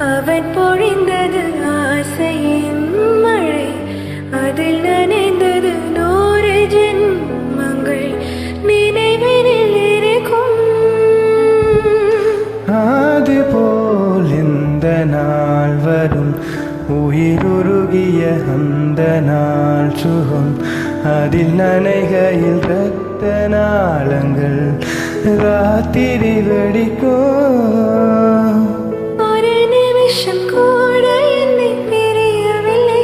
அவன் பொழிந்தது ஆசையின் மழை, அதில் நனைந்தது 100 ஜென்மங்கள் நினைவினில் இருக்கும். அதுபோல் இந்த நாள் வரும், உயிருருகிய அந்த நாள் சுகம், அதில் நனைகையில் இரத்த நாளங்கள் ராத்திரி வெடிக்கும். ஒரு நிமிஷம் கூட என்னை பிரியவில்லை,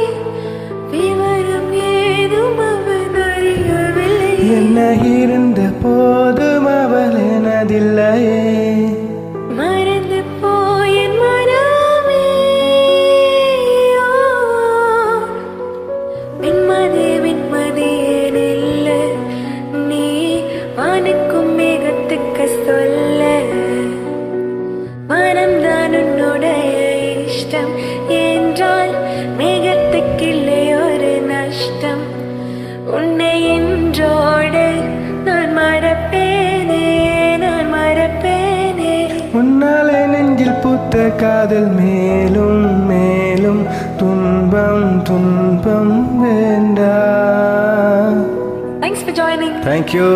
விவரம் ஏதும் அவன் அறியவில்லை. என்ன இருந்த போதும் அவள் எனதில்லையே, மறந்து போயின் மனமே. விண்மதி விண்மதியேனில்ல, நீ வானுக்கும் மேகத்துக்கு சொல்ல. மனம்தான் உன்னுடைய இஷ்டம் என்றால் மேகத்துக்கில்லை ஒரு நஷ்டம். உன்னை இன்றோடு நான் மறப்பேனே, நான் மறப்பேனே. உன்னாலே நெஞ்சில் பூத்த காதல் மேலும் மேலும் துன்பம் துன்பம் வேண்டாம். Thanks for joining. Thank you.